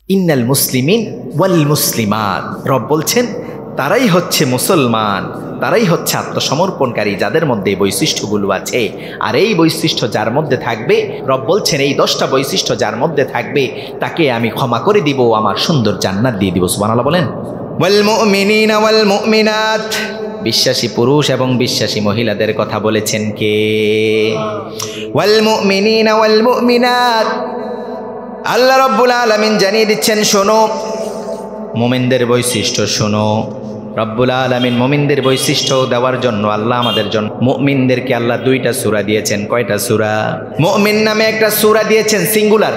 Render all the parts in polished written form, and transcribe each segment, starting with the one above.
ইন্নাল মুসলিমিন ওয়াল মুসলিমাত, রব বলছেন তারাই হচ্ছে মুসলমান, তারাই হচ্ছে আত্মসমর্পণকারী যাদের মধ্যে এই বৈশিষ্ট্যগুলো আছে। আর এই বৈশিষ্ট্য যার মধ্যে থাকবে, রব বলছেন এই 10টা বৈশিষ্ট্য যার মধ্যে থাকবে তাকে আমি ক্ষমা করে দিব, আমার সুন্দর জান্নাত দিয়ে দিব। সুবহানাল্লাহ বলেন। ওয়াল মুমিনিনা ওয়াল মুমিনাত, বিশ্বাসী পুরুষ এবং বিশ্বাসী মহিলাদের কথা বলেছেন কে? ওয়াল মুমিনিনা ওয়াল মুমিনাত, আল্লাহ রাব্বুল আলামিন জানিয়ে দিচ্ছেন, শোনো মুমিনদের বৈশিষ্ট্য শোনো। রব্বুল আলামিন মুমিনদের বৈশিষ্ট্য দেওয়ার জন্য আল্লাহ আমাদের জন্য মুমিনদেরকে আল্লাহ 2টা সূরা দিয়েছেন। কয়টা সূরা? মুমিন নামে একটা সূরা দিয়েছেন সিঙ্গুলার,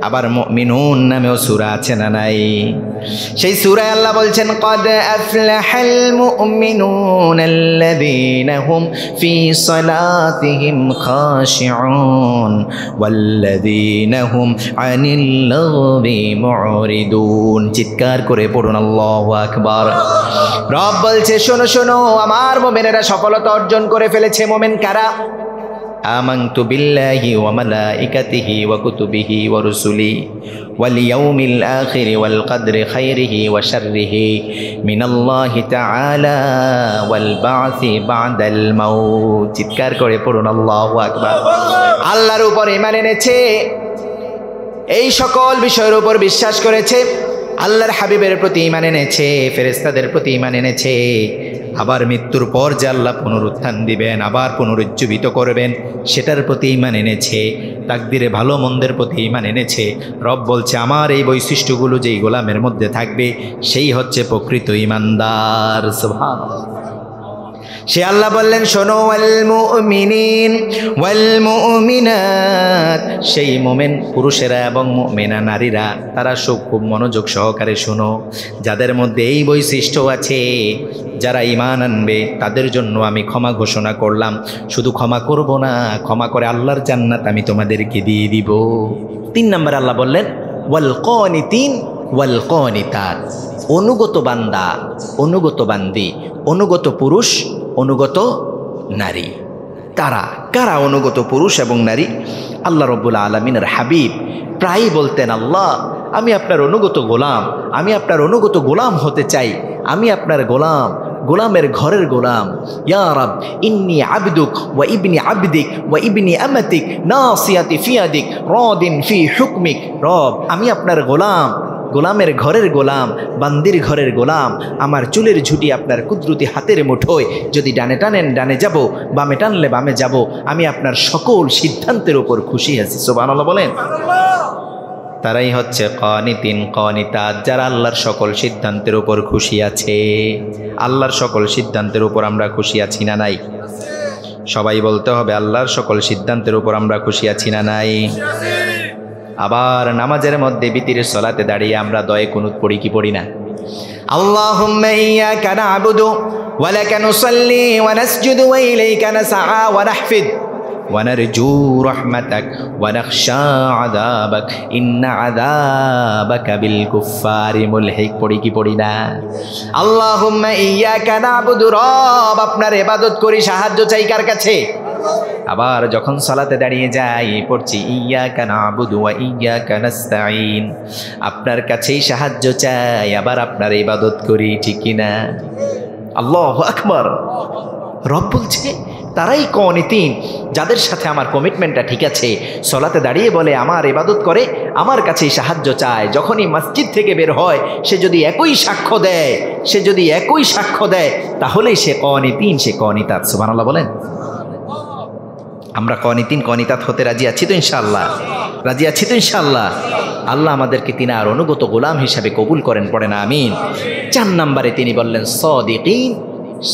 আবার মুমিনুন নামেও সূরা আছে না নাই? সেই সূরায় আল্লাহ বলছেন ক্বাদ আফলাহাল মুমিনুন আল্লাযীনা হুম ফি সালাতিহিম খাশিউন ওয়াল্লাযীনা হুম আনিল লাগবি মুরিদুন। চিৎকার করে পড়ুন আল্লাহু আকবার। রব বলছে শোনো শোনো, আমার মুমিনেরা সফলতা অর্জন করে ফেলেছে। মুমিন কারা? আমানতু বিল্লাহি ওয়া মালাইকাতিহি ওয়া কুতুবিহি ওয়া রুসুলি ওয়াল ইয়াউমিল আখির ওয়াল কদরি খাইরিহি ওয়া শাররিহি মিনাল্লাহি তাআলা ওয়াল বা'সি বা'দাল মাউত। চিৎকার করে পড়ুন আল্লাহু আকবার। আল্লাহর উপর ঈমান এনেছে, এই সকল বিষয়ের উপর বিশ্বাস করেছে, আল্লাহর হাবিবের প্রতি ঈমান এনেছে, ফেরেশতাদের প্রতি ঈমান এনেছে, আবার মৃত্যুর পর যে আল্লাহ পুনরুত্থান দিবেন, আবার পুনরুজ্জীবিত করবেন, সেটার প্রতি ঈমান এনেছে, তাকদিরে ভালো মন্দের প্রতি ঈমান এনেছে। রব বলছে আমার এই বৈশিষ্ট্যগুলো যেই গোলামের মধ্যে থাকবে সেই হচ্ছে প্রকৃত ঈমানদার। সুবহানাল্লাহ। সে আল্লাহ বললেন শোনো, ওয়াল মুমিনিন ওয়াল মুমিনাত, সেই মুমিন পুরুষেরা এবং মুমিনা নারীরা তারা খুব মনোযোগ সহকারে শোনো, যাদের মধ্যে এই বৈশিষ্ট্য আছে, যারা ঈমান আনবে তাদের জন্য আমি ক্ষমা ঘোষণা করলাম। শুধু ক্ষমা করব না, ক্ষমা করে আল্লাহর জান্নাত আমি তোমাদেরকে দিয়ে দিব। 3 নম্বর আল্লাহ বললেন ওয়াল কানিতিন ওয়াল কানিতাত, অনুগত বান্দা, অনুগত বান্দি, অনুগত পুরুষ, অনুগত নারী। তারা কারা অনুগত পুরুষ এবং নারী? আল্লাহ রাব্বুল আলামিনের হাবিব প্রায়ই বলতেন, আল্লাহ আমি আপনার অনুগত গোলাম, আমি আপনার অনুগত গোলাম হতে চাই, আমি আপনার গোলাম, গোলামের ঘরের গোলাম। ইয়া রাব ইন্নী আবদুক ওয়া ইবনি আবদিক ওয়া ইবনি আমাতিক নাসিয়াতি ফিয়াদিক রাদিন ফি হুকমিক। রব আমি আপনার গোলাম, গোলামের ঘরের গোলাম, বান্দির ঘরের গোলাম, আমার চুলের ঝুঁটি আপনার কুদরতি হাতের মুঠোয়, যদি ডানে টানেন ডানে যাব, বামে টানলে বামে যাব, আমি আপনার সকল সিদ্ধান্তের উপর খুশি আছি। সুবহানাল্লাহ বলেন। তারাই হচ্ছে কানিতিন কানিতাত, যারা আল্লাহর সকল সিদ্ধান্তের উপর খুশি আছে। আল্লাহর সকল সিদ্ধান্তের উপর আমরা খুশি আছি না নাই? সবাই বলতে হবে আল্লাহর সকল সিদ্ধান্তের উপর আমরা খুশি আছি না নাই? আবার নামাজের মধ্যে বিতিরের সলাতে দাঁড়িয়ে আমরা দয়ে কুনুত পড়ি কি পড়ি না? আল্লাহুম্মা ইয়্যাকা না'বুদু ওয়া লাকা নুসাল্লি ওয়া নাসজুদু ওয়া ইলাইকা নাসআ ওয়া নাহফিদ ওয়া নারজু রাহমাতাক ওয়া নাখশা আযাবাক ইন্না আযাবাকা বিল কুফফারি মুলহিক। পড়ি কি পড়ি না? আল্লাহুম্মা ইয়্যাকা না'বুদু, রব আপনার ইবাদত করি, সাহায্য চাই কার কাছে? আবার যখন সালাতে দাঁড়িয়ে যাই পড়ছি ইয়্যাকা না'বুদু ওয়া ইয়্যাকা নাস্তাঈন, আপনার কাছেই সাহায্য চাই, আবার আপনার ইবাদত করি, ঠিক কি না? আল্লাহু আকবার। রব বলছে তারাই কানিতিন, যাদের সাথে আমার কমিটমেন্টটা ঠিক আছে, সালাতে দাঁড়িয়ে বলে আমার ইবাদত করে, আমার কাছেই সাহায্য চায়। যখনই মসজিদ থেকে বের হয় সে যদি একই সাক্ষ্য দেয়, সে যদি একই সাক্ষ্য দেয়, তাহলেই সে কানিতিন, সে কানিতাত। সুবহানাল্লাহ বলেন। আমরা কানিতিন কানিতাত হতে রাজি আছি তো ইনশাআল্লাহ? রাজি আছি তো ইনশাআল্লাহ? আল্লাহ আমাদেরকে তিনার অনুগত গোলাম হিসাবে কবুল করেন, পড়েন আমিন। 4 নম্বরে তিনি বললেন সাদিকিন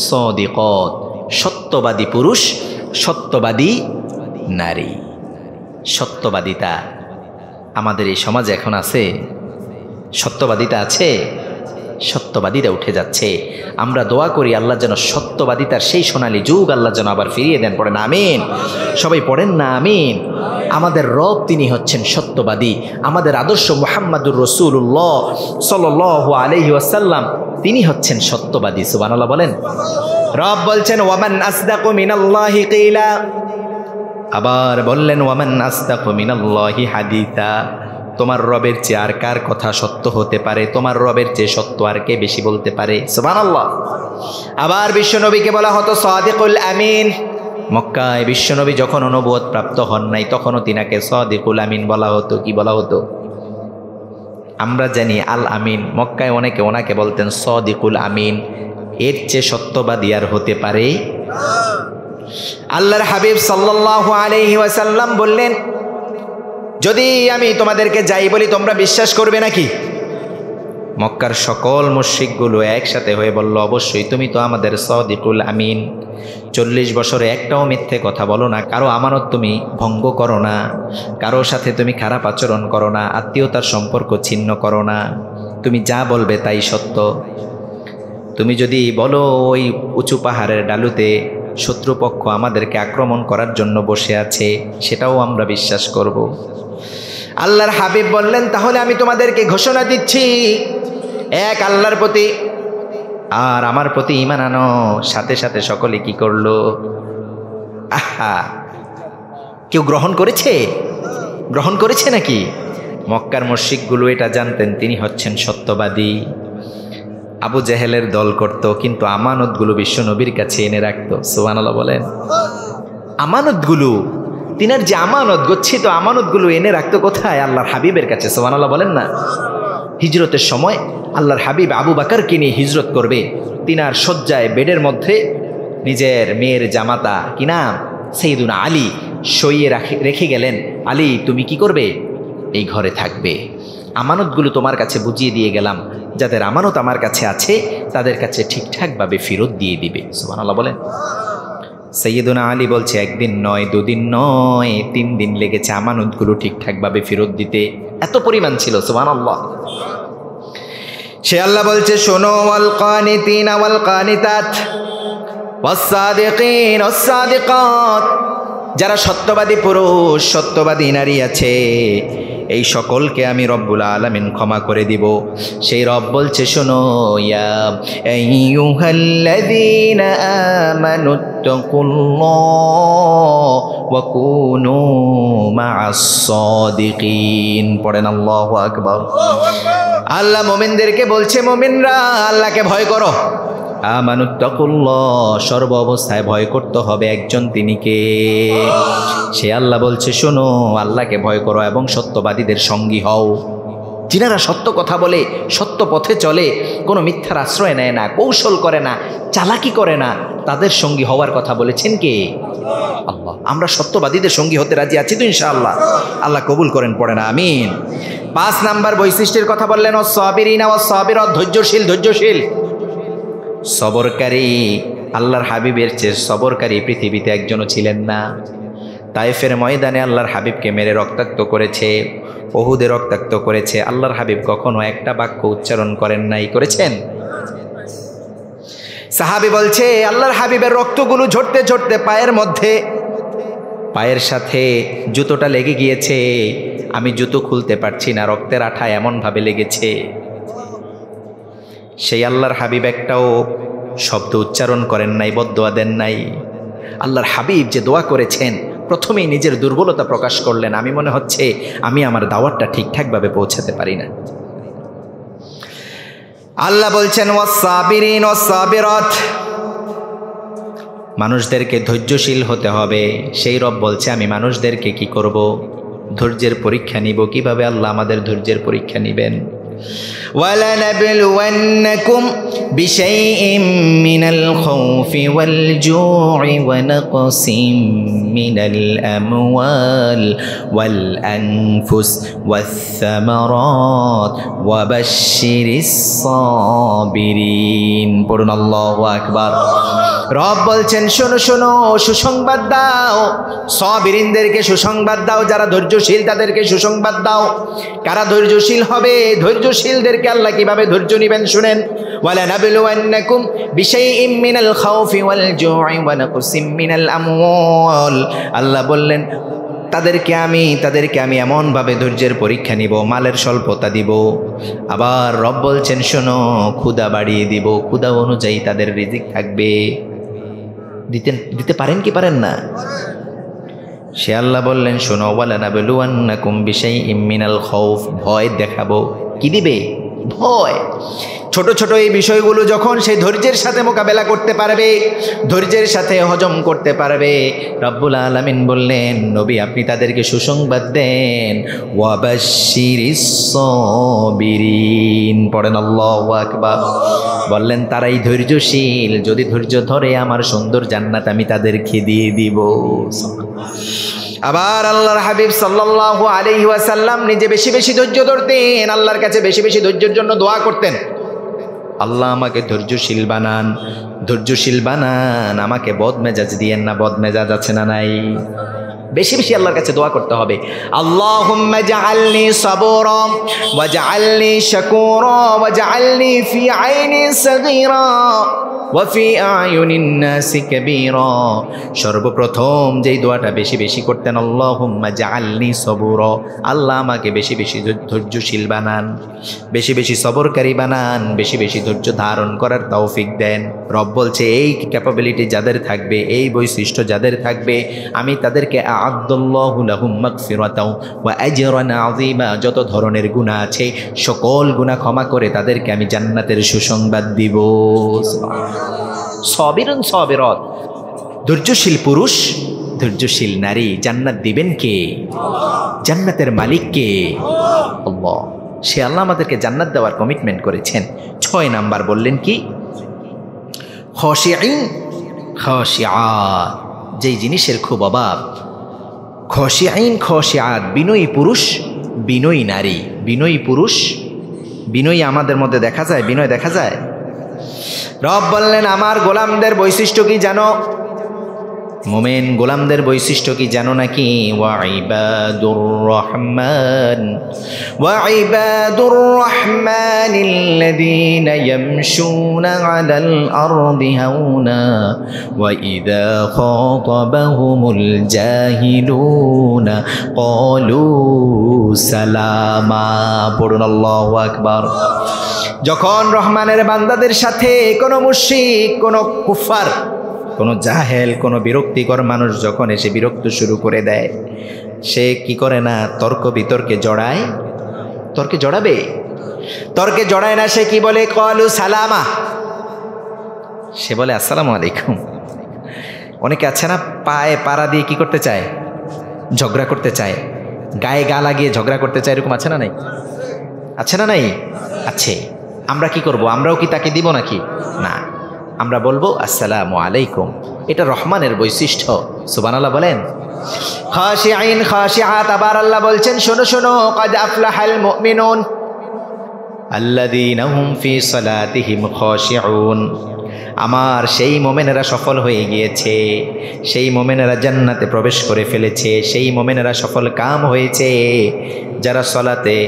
সাদিকাত, সত্যবাদী পুরুষ, সত্যবাদী নারী। সত্যবাদিতা আমাদের এই সমাজে এখন আছে? সত্যবাদিতা আছে? সত্যবাদীরা উঠে যাচ্ছে। আমরা দোয়া করি আল্লাহ যেন সত্যবাদিতার সেই সোনালী যুগ আল্লাহ যেন আবার ফিরিয়ে দেন, পড়েন আমিন। সবাই পড়েন না আমিন। আমাদের রব তিনি হচ্ছেন সত্যবাদী। আমাদের আদর্শ মুহাম্মাদুর রাসূলুল্লাহ সাল্লাল্লাহু আলাইহি ওয়াসাল্লাম তিনি হচ্ছেন সত্যবাদী। সুবহানাল্লাহ বলেন। রব বলছেন ওয়ামান আসদাকু মিনাল্লাহি কিলা, আবার বললেন ওয়ামান আসদাকু মিনাল্লাহি হাদিসা। তোমার রবের চেয়ে আর কার কথা সত্য হতে পারে? তোমার রবের চেয়ে সত্য আর কে বেশি বলতে পারে? সুবহানাল্লাহ। আবার বিশ্বনবীকে বলা হতো সাদিকুল আমিন। মক্কায় বিশ্বনবী যখন নবুয়ত প্রাপ্ত হন নাই তখনও তিনাকে সাদিকুল আমিন বলা হতো। কি বলা হতো? আমরা জানি আল আমিন। মক্কায় অনেকে ওনাকে বলতেন সাদিকুল আমিন। এর চেয়ে সত্যবাদী আর হতে পারে? আল্লাহর হাবিব সাল্লাল্লাহু আলাইহি ওয়াসাল্লাম বললেন, যদি আমি তোমাদেরকে যাই বলি তোমরা বিশ্বাস করবে নাকি? মক্কার সকল মুশরিকগুলো একসাথে হয়ে বলল, অবশ্যই, তুমি তো আমাদের সাদিকুল আমিন। 40 বছরে একটাও মিথ্যে কথা বলো না, কারো আমানত তুমি ভঙ্গ করো না, কারো সাথে তুমি খারাপ আচরণ করো না, আত্মীয়তার সম্পর্ক ছিন্ন করো না, তুমি যা বলবে তাই সত্য। তুমি যদি বলো ওই উঁচু পাহাড়ের ডালুতে শত্রুপক্ষ আমাদেরকে আক্রমণ করার জন্য বসে আছে, সেটাও আমরা বিশ্বাস করব। আল্লাহর হাবিব বললেন, তাহলে আমি তোমাদেরকে ঘোষণা দিচ্ছি, এক আল্লাহর প্রতি আর আমার প্রতি ঈমান আনো। সাথে সাথে সকলে কি করলো? আহা, কেউ গ্রহণ করেছে? গ্রহণ করেছে নাকি? মক্কার মুশরিকগুলো এটা জানতেন তিনি হচ্ছেন সত্যবাদী। আবু জেহেলের দল করত, কিন্তু আমানতগুলো বিশ্বনবীর কাছে এনে রাখতো। সুবহানাল্লাহ বলেন। আমানতগুলো, তিনার যে আমানত, গচ্ছিত আমানতগুলো এনে রাখতো কোথায়? আল্লাহর হাবিবের কাছে। সুবহানাল্লাহ বলেন না। হিজরতের সময় আল্লাহর হাবিব আবু বকরকে নিয়ে হিজরত করবে, তিনার শয্যায় বেডের মধ্যে নিজের মেয়ের জামাতা, কি নাম, সাইয়্যিদুনা আলী, শোইয়ে রেখে গেলেন, আলী তুমি কি করবে? এই ঘরে থাকবে। আমানতগুলো তোমার কাছে বুঝিয়ে দিয়ে গেলাম, যাদের আমানত আমার কাছে আছে তাদের কাছে ঠিকঠাকভাবে ফেরত দিয়ে দিবে। সুবহানাল্লাহ বলেন। সাইয়্যিদুনা আলী বলছে, একদিন নয়, দুদিন নয়, 3 দিন লেগেছে আমানতগুলো ঠিকঠাকভাবে ফেরত দিতে। এত পরিমাণ ছিল। সুবহানাল্লাহ। সে আল্লাহ বলছে, শোনো, ওয়াল কানিতিন ওয়াল কানিতাত ওয়াস সাদিকিন ওয়াস সাদিকাত, যারা সত্যবাদী পুরুষ, সত্যবাদী নারী আছে, এই সকলকে আমি রব্বুল আলামিন ক্ষমা করে দিব। সেই রব বলছে, শোনো, ইয়া আইয়ুহাল্লাযীনা আমানুত্তাকুল্লাহ ওয়া কুনু মা'আস সাদিকিন। পড়েন আল্লাহু আকবার। আল্লাহ মুমিনদেরকে বলছে, মুমিনরা আল্লাহকে ভয় করো। আমানুত্তাকুল্লাহ, সর্ব অবস্থায় ভয় করতে হবে একজন, তিনি কে? সে আল্লাহ বলছে, শোনো, আল্লাহকে ভয় করো এবং সত্যবাদীদের সঙ্গী হও। যিনারা সত্য কথা বলে, সত্য পথে চলে, কোনো মিথ্যার আশ্রয় নেয় না, কৌশল করে না, চালাকি করে না, তাদের সঙ্গী হওয়ার কথা বলেছেন কে? আল্লাহ। আমরা সত্যবাদীদের সঙ্গী হতে রাজি আছি তো ইনশাআল্লাহ? আল্লাহ কবুল করেন। পড়ে না আমিন। 5 নাম্বার বৈশিষ্ট্যের কথা বললেন, ওয়াস-সাবিরিনা ওয়াস-সাবিরাত, ধৈর্যশীল, ধৈর্যশীল, সবরকারী। আল্লাহর হাবিবের চেয়ে সবরকারী পৃথিবীতে একজনও ছিলেন না। তায়েফের ময়দানে আল্লাহর হাবিবকে মেরে রক্তাক্ত করেছে, উহুদে রক্তাক্ত করেছে। আল্লাহর হাবিব কখনো একটা বাক্য উচ্চারণ করেন নাই? করেছেন? সাহাবী বলছে, আল্লাহর হাবিবের রক্তগুলো ঝরতে ঝরতে পায়ের মধ্যে, পায়ের সাথে জুতোটা লেগে গিয়েছে, আমি জুতো খুলতে পারছি না, রক্তের আঠা এমনভাবে লেগেছে। সেই আল্লাহর হাবিব একটাও শব্দ উচ্চারণ করেন নাই, বদদোয়া দেন নাই। আল্লাহর হাবিব যে দোয়া করেছেন, প্রথমেই নিজের দুর্বলতা প্রকাশ করলেন, আমি মনে হচ্ছে আমি আমার দাওয়াতটা ঠিকঠাকভাবে পৌঁছাতে পারি না। আল্লাহ বলছেন, ওয়াস-সাবিরিন ওয়াস-সাবিরাত, মানুষদেরকে ধৈর্যশীল হতে হবে। সেই রব বলছে, আমি মানুষদেরকে কি করব? ধৈর্যের পরীক্ষা নিব। কিভাবে আল্লাহ আমাদের ধৈর্যের পরীক্ষা নিবেন? وَلَنَبْلُوَنَّكُمْ بِشَيْءٍ مِّنَ الْخَوْفِ وَالْجُوعِ وَنَقْصٍ مِّنَ الْأَمْوَالِ وَالْأَنفُسِ وَالثَّمَرَاتِ وَبَشِّرِ الصَّابِرِينَ। পড়ুন আল্লাহু আকবার। রব বলছেন, শোনো শোনো, সুসংবাদ দাও, সাবিরিনদেরকে সুসংবাদ দাও, যারা ধৈর্যশীল তাদেরকে সুসংবাদ দাও। কারা ধৈর্যশীল হবে? ধৈর্যশীলদেরকে আল্লাহ কিভাবে ধৈর্য নেবেন শুনেন। ওয়ালানাবলুওয়ান্নাকুম বিশাইইম মিনাল খাউফি ওয়াল জু'i ওয়া নাকসিম মিনাল আমওয়াল, আল্লাহ বললেন তাদেরকে আমি এমনভাবে ধৈর্যের পরীক্ষা নিব, মালের স্বল্পতা দিব। আবার রব বলছেন, শোনো, ক্ষুধা বাড়িয়ে দিব, ক্ষুধা অনুযায়ী তাদের রিজিক থাকবে। দিতে পারেন কি পারেন না? সে আল্লাহ বললেন, শোনো, ওয়ালানাবলুওয়ান্নাকুম বিশাইইম মিনাল খাউফ, ভয় দেখাবো। কি দিবে? ভয়। ছোট ছোট এই বিষয়গুলো যখন সে ধৈর্যের সাথে মোকাবেলা করতে পারবে, ধৈর্যের সাথে হজম করতে পারবে, রব্বুল আলামিন বললেন, নবী আপনি তাদেরকে সুসংবাদ দেন, ওয়াবাশশিরিস সাবিরিন। পড়েন আল্লাহু আকবার। বললেন তারাই ধৈর্যশীল, যদি ধৈর্য ধরে আমার সুন্দর জান্নাত আমি তাদেরকে দিয়ে দিব। আবার আল্লাহর হাবিব সাল্লাল্লাহু আলাইহি ওয়াসাল্লাম নিজে বেশি বেশি ধৈর্য ধরতেন, আল্লাহর কাছে বেশি বেশি ধৈর্যের জন্য দোয়া করতেন, আল্লাহ আমাকে ধৈর্যশীল বানান, ধৈর্যশীল বানান, আমাকে বদমেজাজ দিয়েন না। বদমেজাজ আছে না নাই? বেশি বেশি আল্লাহর কাছে দোয়া করতে হবে। আল্লাহুম্মা জাআলনি সাবুরা ওয়া জাআলনি শাকুরা ওয়া জাআলনি ফি আইনি সাগীরা ওয়া ফি আয়ুনিন নাসি কাবীরা। সর্বপ্রথম যেই দোয়াটা বেশি বেশি করতেন, আল্লাহুম্মা জাআলনি সাবুরা, আল্লাহ আমাকে বেশি বেশি ধৈর্যশীল বানান, বেশি বেশি সবরকারী বানান, বেশি বেশি ধৈর্য ধারণ করার তৌফিক দেন। রব বলছে এই ক্যাপাবিলিটি যাদের থাকবে, এই বৈশিষ্ট্য যাদের থাকবে, আমি তাদেরকে আ'আদ্দাল্লাহু লাহুম মাগফিরাতাও ওয়া আজরান আযীমা, যত ধরনের গুনাহ আছে সকল গুনাহ ক্ষমা করে তাদেরকে আমি জান্নাতের সুসংবাদ দিব। সাবিরুন সাবিরাত, ধৈর্যশীল পুরুষ, ধৈর্যশীল নারী জান্নাত দিবেন কে? জান্নাতের মালিক কে? আল্লাহ। সে আল্লাহ আমাদেরকে জান্নাত দেওয়ার কমিটমেন্ট করেছেন। 6 নাম্বার বললেন কি? খাশিঈন খাশিআত, যেই জিনিসের খুব অভাব। খাশিঈন খাশিআত, বিনয়ী পুরুষ, বিনয়ী নারী। বিনয়ী পুরুষ, বিনয়ী আমাদের মধ্যে দেখা যায়, বিনয় দেখা যায়। রব বললেন আমার গোলামদের বৈশিষ্ট্য কি জানো? মোমেন গোলামদের বৈশিষ্ট্য কি জানো নাকি? ওয়াইবাদুর রহমানিল্লাযীনা ইয়ামশুনা আলাল আরদি হাওনা ওয়া ইযা খাতাবাহুমুল জাহিলুনা ক্বালু সালামা। পড়ুন আল্লাহু আকবার। যখন রহমানের বান্দাদের সাথে কোনো মুশরিক, কোনো কুফার, কোনো জাহেল, কোনো বিরক্তিকর মানুষ যখন এসে বিরক্ত শুরু করে দেয়, সে কি করে না? তর্ক বিতর্কে জড়ায়। তর্কে জড়াবে? তর্কে জড়ায় না, সে কি বলে? ক্বালু সালামা, সে বলে আসসালামু আলাইকুম। অনেকে আছে না, পায়ে পাড়া দিয়ে কি করতে চায়? ঝগড়া করতে চায়, গায়ে গা লাগিয়ে ঝগড়া করতে চায়, এরকম আছে না নাই? আছে না নাই? আছে। আমরা কি করব? আমরাও কি তাকে দিব নাকি? না, আমরা বলবো আসসালামু আলাইকুম। এটা রহমানের বৈশিষ্ট্য। সুবহানাল্লাহ বলেন। খাশিঈন খাশিআত, আবার আল্লাহ বলছেন শোনো শোনো, ক্বাদ আফলাহাল মুমিনুন আল্লাযীনা হুম ফি সালাতিহিম খাশিউন, আমার সেই মোমেনেরা সফল হয়ে গিয়েছে, সেই মোমেনেরা জান্নাতে প্রবেশ করে ফেলেছে, সেই মোমেনেরা সফল কাম হয়েছে যারা সলাতে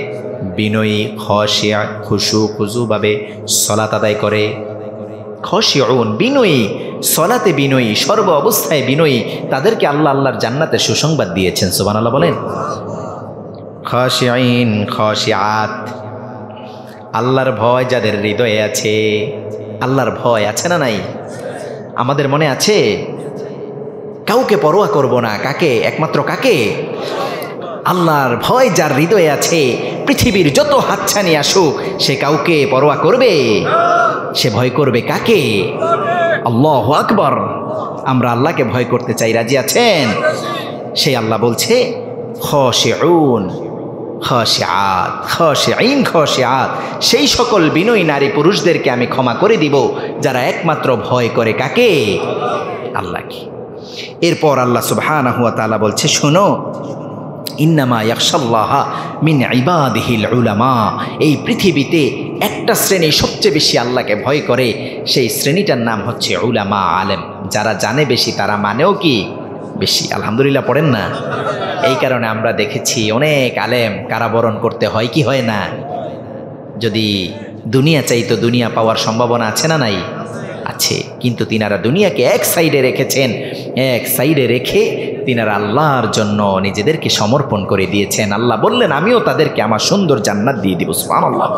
বিনয়ী, খাশিয়া, খুশু খুজুভাবে সলাত আদায় করে। খাশিউন, বিনয়ী, সলাতে বিনয়ী, সর্ব অবস্থায় বিনয়ী, তাদেরকে আল্লাহ আল্লাহর জান্নাতের সুসংবাদ দিয়েছেন। সুবহানাল্লাহ বলেন। খাশিঈন খাশিআত, আল্লাহর ভয় যাদের হৃদয়ে আছে। আল্লাহর ভয় আছে না নাই? আমাদের মনে আছে? কাউকে পরোয়া করব না, কাকে? একমাত্র কাকে? আল্লাহর ভয় যার হৃদয়ে আছে, পৃথিবীর যত হাতছানি আসুক সে কাউকে পরোয়া করবে? সে ভয় করবে কাকে? আল্লাহু আকবার। আমরা আল্লাহকে ভয় করতে চাই, রাজি আছেন? সেই আল্লাহ বলছে খাশিউন খাশিআত, খাশিঈন খাশিআত, সেই সকল বিনয়ী নারী পুরুষদেরকে আমি ক্ষমা করে দিব যারা একমাত্র ভয় করে কাকে? আল্লাহকে। এরপর আল্লাহ সুবহানাহু ওয়া তাআলা বলছে শোনো, ইন্নামা ইয়াখশাল্লাহা মিন ইবাদিহিল উলামা, এই পৃথিবীতে একটা শ্রেণী সবচেয়ে বেশি আল্লাহকে ভয় করে, সেই শ্রেণীটার নাম হচ্ছে উলামা, আলেম। যারা জানে বেশি তারা মানেও কি বেশি। আলহামদুলিল্লাহ পড়েন না? এই কারণে আমরা দেখেছি অনেক আলেম কারাবরণ করতে হয় কি হয় না? যদি দুনিয়া চাইতো দুনিয়া পাওয়ার সম্ভাবনা আছে না নাই? আছে। কিন্তু তিনারা দুনিয়াকে এক সাইডে রেখেছেন, এক সাইডে রেখে তিনারা আল্লাহর জন্য নিজেদেরকে সমর্পণ করে দিয়েছেন। আল্লাহ বললেন আমিও তাদেরকে আমার সুন্দর জান্নাত দিয়ে দিব। সুবহানাল্লাহ।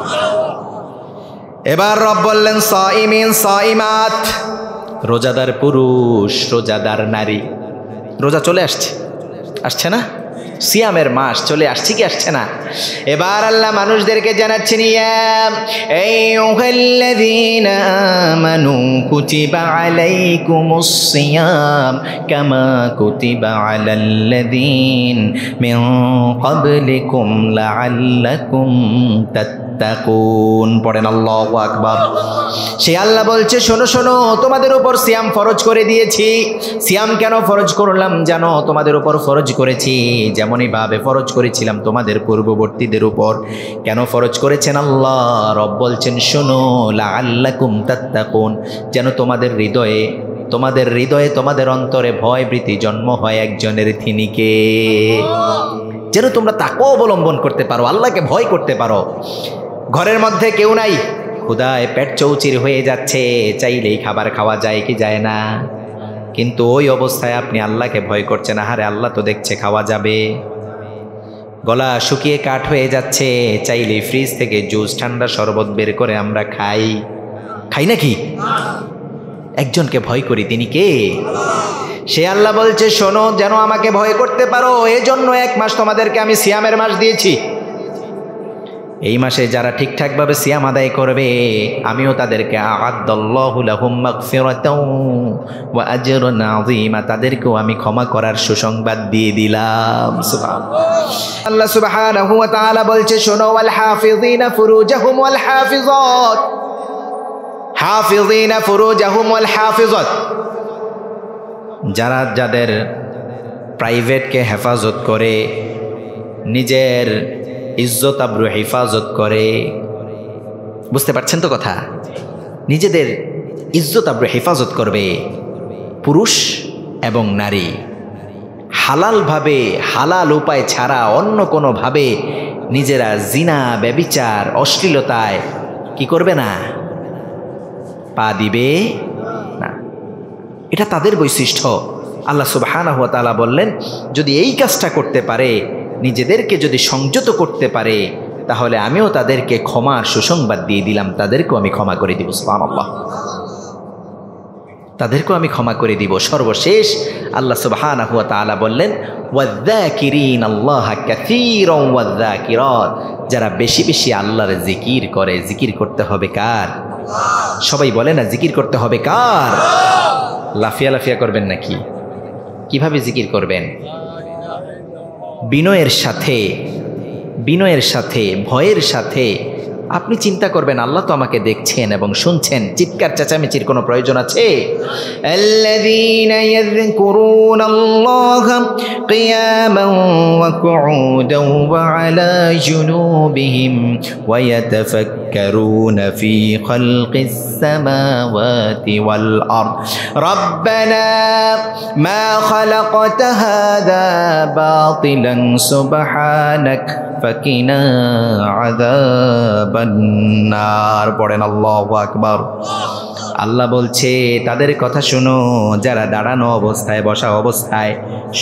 এবার রব বললেন সাইমিন সাইমাত, রোজাদার পুরুষ, রোজাদার নারী। রোজা চলে আসছে, আসছে না? সিয়ামের মাস চলে আসছে কি আসছে না? এবার আল্লাহ মানুষদেরকে জানাচ্ছেন, ইয়া আইয়ুহাল্লাযীনা আমানু কুতিবা আলাইকুমুস সিয়াম কামা কুতিবা আলাল্লাযীন মিন ক্বাবলিকুম লাআল্লাকুম তাত্তাকুন। পড়েন আল্লাহু আকবার। সে আল্লাহ বলছে, শোনো শোনো, তোমাদের উপর সিয়াম ফরজ করে দিয়েছি। সিয়াম কেন ফরজ করলাম জানো? তোমাদের উপর ফরজ করেছি যেমনই ভাবে ফরজ করেছিলাম তোমাদের পূর্ববর্তীদের উপর। কেন ফরজ করেছেন আল্লাহ? রব বলছেন, শোনো, লাআল্লাকুম তাত্তাকুন, যেন তোমাদের হৃদয়ে তোমাদের অন্তরে ভয় ভীতি জন্ম হয় একজনের, তিনি কে? যেন তোমরা তাকওয়া অবলম্বন করতে পারো, আল্লাহকে ভয় করতে পারো। ঘরের মধ্যে কেউ নাই, ক্ষুধায় পেট চৌচির হয়ে যাচ্ছে, চাইলেই খাবার খাওয়া যায় কি যায় না? কিন্তু ওই অবস্থায় আপনি আল্লাহকে ভয় করছেন, আহারে আল্লাহ তো দেখছে খাওয়া যাবে। গলা শুকিয়ে কাঠ হয়ে যাচ্ছে, চাইলেই ফ্রিজ থেকে জুস ঠান্ডা শরবত বের করে আমরা খাই নাকি? একজনকে ভয় করি, তিনি কে? সে আল্লাহ বলছে, শোনো, যেন আমাকে ভয় করতে পারো এজন্য 1 মাস তোমাদেরকে আমি সিয়ামের মাস দিয়েছি। এই মাসে যারা ঠিকঠাকভাবে সিয়াম আদায় করবে, আমিও তাদেরকে আ'আদ্দাল্লাহু লাহুম মাগফিরাতাও ওয়া আজরান আযীমা, তাদেরকেও আমি ক্ষমা করার সুসংবাদ দিয়ে দিলাম। সুবহানাল্লাহ। আল্লাহ সুবহানাহু ওয়া তাআলা বলছে, শোনো, ওয়াল হাফিযিনা ফুরুজাহুম ওয়াল হাফিযাত, হাফিযিনা ফুরুজাহুম ওয়াল হাফিযাত, যাদের প্রাইভেটকে হেফাজত করে, নিজের ইজ্জত আবরু হেফাজত করে। বুঝতে পারছেন তো কথা? নিজেদের ইজ্জত আবরু হেফাজত করবে পুরুষ এবং নারী, হালালভাবে, হালাল উপায় ছাড়া অন্য কোনোভাবে নিজেরা জিনা, ব্যভিচার, অশ্লীলতায় কি করবে না, পা দিবে না। এটা তাদের বৈশিষ্ট্য। আল্লাহ সুবহানাহু ওয়া তাআলা বললেন, যদি এই কাজটা করতে পারে, নিজেদেরকে যদি সংযত করতে পারে, তাহলে আমিও তাদেরকে ক্ষমার সুসংবাদ দিয়ে দিলাম, তাদেরকেও আমি ক্ষমা করে দিব। সুবহানাল্লাহ। তাদেরকেও আমি ক্ষমা করে দিব। সর্বশেষ আল্লাহ সুবহানাহু ওয়া তাআলা বললেন, ওয়ায-যাকিরিনাল্লাহা কাসীরান ওয়ায-যাকিরাত, যারা বেশি বেশি আল্লাহর জিকির করে। জিকির করতে হবে কার? সবাই বলে না, জিকির করতে হবে কার? লাফিয়া লাফিয়া করবেন নাকি? কিভাবে জিকির করবেন? বিনয়ের সাথে, ভয়ের সাথে আপনি চিন্তা করবেন, আল্লাহ তো আমাকে দেখছেন এবং শুনছেন। চিৎকার চেঁচামেচির কোনো প্রয়োজন আছে? আল্লাযীনা ইয়াযকুরুনাল্লাহা কিয়ামান ওয়া কুউদান ওয়া আলা জুনুবিহিম ওয়া ইয়াতাফাক্কারুনা ফি খালকিস সামাওয়াতি ওয়াল আরদ রাব্বানা মা খালাকতা হাযা বাতিলান সুবহানাক ফাকিনা আযাবান নার। পড়েন আল্লাহু আকবার। আল্লাহ বলছে, তাদের কথা শুনো যারা দাঁড়ানো অবস্থায়, বসা অবস্থায়,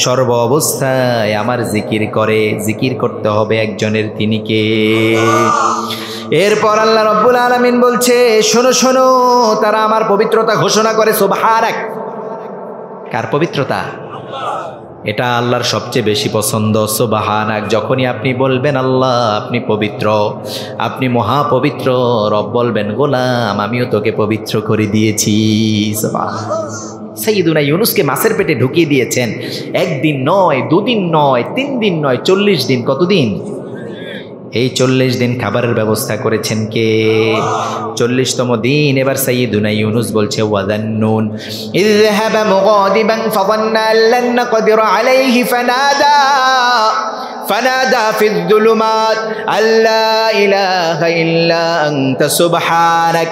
সর্ব অবস্থায় আমার জিকির করে। জিকির করতে হবে একজনের, তিনি কে? এরপর আল্লাহ রব্বুল আলামিন বলছে, শোনো শোনো, তারা আমার পবিত্রতা ঘোষণা করে। সুবহানাক, কার পবিত্রতা? এটা আল্লাহর সবচেয়ে বেশি পছন্দ। সুবহানাক, যখনই আপনি বলবেন আল্লাহ আপনি পবিত্র, আপনি মহাপবিত্র, রব বলবেন, গোলাম আমিও তোকে পবিত্র করে দিয়েছি। সুবহানাল্লাহ। সাইয়্যিদুনা ইউনুসকে মাছের পেটে ঢুকিয়ে দিয়েছেন। 1 দিন নয়, 2 দিন নয়, 3 দিন নয়, 40 দিন। কতদিন? এই 40 দিন খাবারের ব্যবস্থা করেছেন কে? 40তম দিন এবার সাইয়্যিদুনা ইউনুস বলছে, ওয়াযান্নুন ইয যাহাবা মুগাদিবান ফাযান্না আল্লান নাকদির আলাইহি ফানাদা ফিয যুলুমাত আল্লা ইলাহা ইল্লা আনতা সুবহানাক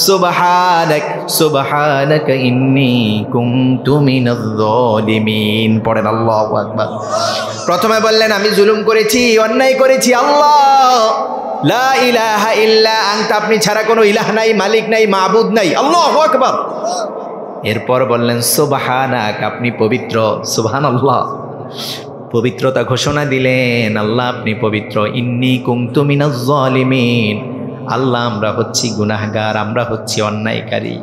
সুবহানাক সুবহানাকা ইন্নী কুনতু মিনাজ যালিমিন। পড়েন আল্লাহু আকবার। প্রথমে বললেন, আমি জুলুম করেছি, অন্যায় করেছি। আল্লাহ, লা ইলাহা ইল্লা আনতা, আপনি ছাড়া কোনো ইলাহ নাই, মালিক নাই, মাবুদ নাই। আল্লাহু আকবার। এরপর বললেন, সুবহানাক, আপনি পবিত্র। সুবহানাল্লাহ, পবিত্রতা ঘোষণা দিলেন। আল্লাহ আপনি পবিত্র। ইন্নী কুনতু মিনাজ যালিমিন, আল্লাহ আমরা হচ্ছি গুনাহগার, আমরা হচ্ছি অন্যায়কারী।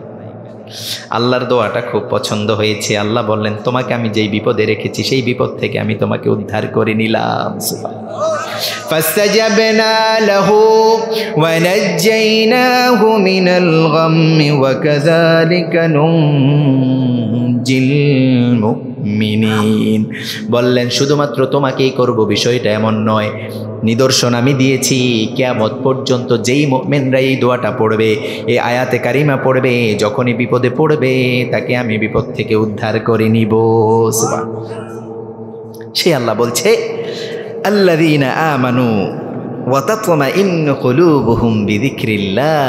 আল্লাহর দোয়াটা খুব পছন্দ হয়েছে। আল্লাহ বললেন, তোমাকে আমি যেই বিপদে রেখেছি সেই বিপদ থেকে আমি তোমাকে উদ্ধার করে নিলাম। فاستجبنا له ونجيناه من الغم وكذلك ننجي المؤمنين। বললেন শুধুমাত্র তোমাকেই করব, বিষয়টা এমন নয়। নিদর্শন আমি দিয়েছি, কিয়ামত পর্যন্ত যেই মুমিনরা এই দোয়াটা পড়বে, এই আয়াতে কারিমা পড়বে, যখনই বিপদে পড়বে তাকে আমি বিপদ থেকে উদ্ধার করে নিব। সে আল্লাহ বলছে, আল্লাযীনা আমানু ওয়া তাতমাইন্নু কুলুবুহুম বিযিকরিল্লাহ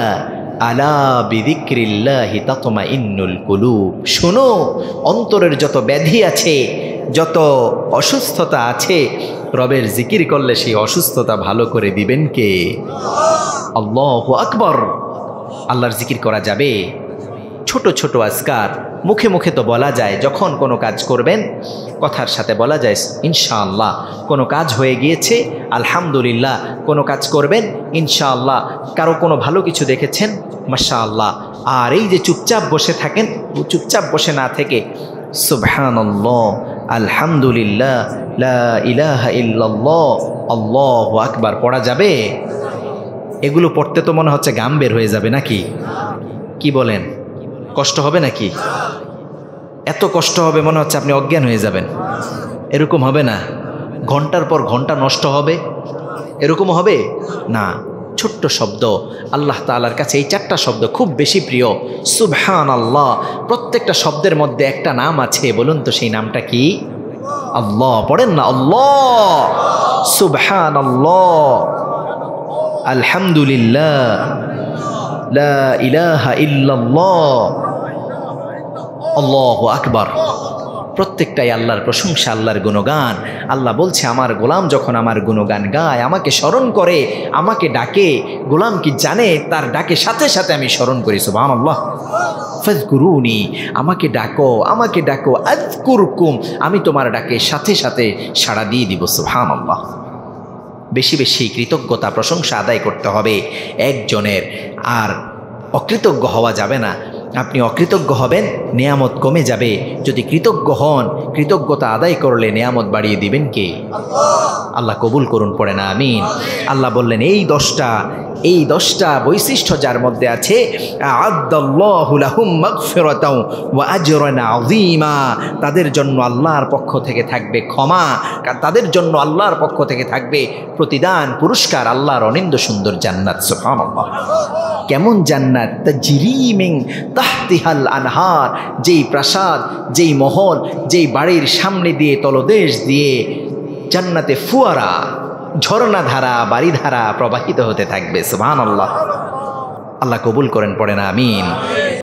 আলা বিযিকরিল্লাহি তাতমাইন্নুল কুলুব। শোনো, অন্তরের যত ব্যাধি আছে, যত অসুস্থতা আছে, রবের জিকির করলে সেই অসুস্থতা ভালো করে দিবেন কে? আল্লাহু আকবার। আল্লাহর জিকির করা যাবে। ছোট ছোট আজকার মুখে মুখে তো বলা যায়, যখন কোনো কাজ করবেন কথার সাথে বলা যায় ইনশাআল্লাহ। কোনো কাজ হয়ে গিয়েছে আলহামদুলিল্লাহ, কোনো কাজ করবেন ইনশাআল্লাহ, কারো কোনো ভালো কিছু দেখেছেন মাশাআল্লাহ। আর এই যে চুপচাপ বসে থাকেন, চুপচাপ বসে না থেকে সুবহানাল্লাহ, আলহামদুলিল্লাহ, লা ইলাহা ইল্লাল্লাহ, আল্লাহু আকবার পড়া যাবে? এগুলো পড়তে তো মনে হচ্ছে গাম বের হয়ে যাবে নাকি? কি বলেন? কষ্ট হবে নাকি? এত কষ্ট হবে মনে হচ্ছে আপনি অজ্ঞান হয়ে যাবেন। এরকম হবে না? ঘন্টার পর ঘন্টা নষ্ট হবে, এরকম হবে না। ছোট্ট শব্দ, আল্লাহ তাআলার কাছে এই চারটা শব্দ খুব বেশি প্রিয়। সুবহানাল্লাহ। প্রত্যেকটা শব্দের মধ্যে একটা নাম আছে, বলুন তো সেই নামটা কি? আল্লাহ। পড়েন না, আল্লাহ, সুবহানাল্লাহ, আলহামদুলিল্লাহ, লা ইলাহা ইল্লাল্লাহ, আল্লাহু আকবার। প্রত্যেকটাই আল্লাহর প্রশংসা, আল্লাহর গুণগান। আল্লাহ বলছে, আমার গোলাম যখন আমার গুণগান গায়, আমাকে স্মরণ করে, আমাকে ডাকে, গোলাম কি জানে তার ডাকে সাথে সাথে আমি স্মরণ করি। সুবহানাল্লাহ। ফাযকুরুনি, আমাকে ডাকো, আমাকে ডাকো, আযকুরকুম, আমি তোমার ডাকে সাথে সাথে সাড়া দিয়ে দিব। সুবহানাল্লাহ। বেশি বেশি কৃতজ্ঞতা প্রশংসা আদায় করতে হবে একজনের, আর অকৃতজ্ঞ হওয়া যাবে না। আপনি অকৃতজ্ঞ হবেন, নেয়ামত কমে যাবে। যদি কৃতজ্ঞ হন, কৃতজ্ঞতা আদায় করলে নেয়ামত বাড়িয়ে দিবেন কে? আল্লাহ কবুল করুন, পড়ে না আমিন। আল্লাহ বললেন, এই দশটা বৈশিষ্ট্য যার মধ্যে আছে, আ'আদ্দাল্লাহু লাহুম মাগফিরাতাও ওয়া আজরান আযীমা, তাদের জন্য আল্লাহর পক্ষ থেকে থাকবে ক্ষমা, তাদের জন্য আল্লাহর পক্ষ থেকে থাকবে প্রতিদান, পুরস্কার, আল্লাহর অনিন্দ্য সুন্দর জান্নাত। সুবহানাল্লাহ। কেমন জান্নাত? তাজরি মিন তাহতিহাল আনহার, যেই প্রাসাদ, যেই মহল, যেই বাড়ির সামনে দিয়ে তলদেশ দিয়ে জান্নাতে ফুয়ারা, ঝর্ণাধারা, বাড়িধারা প্রবাহিত হতে থাকবে। সুবহানাল্লাহ। আল্লাহ কবুল করেন, পড়ে না আমিন।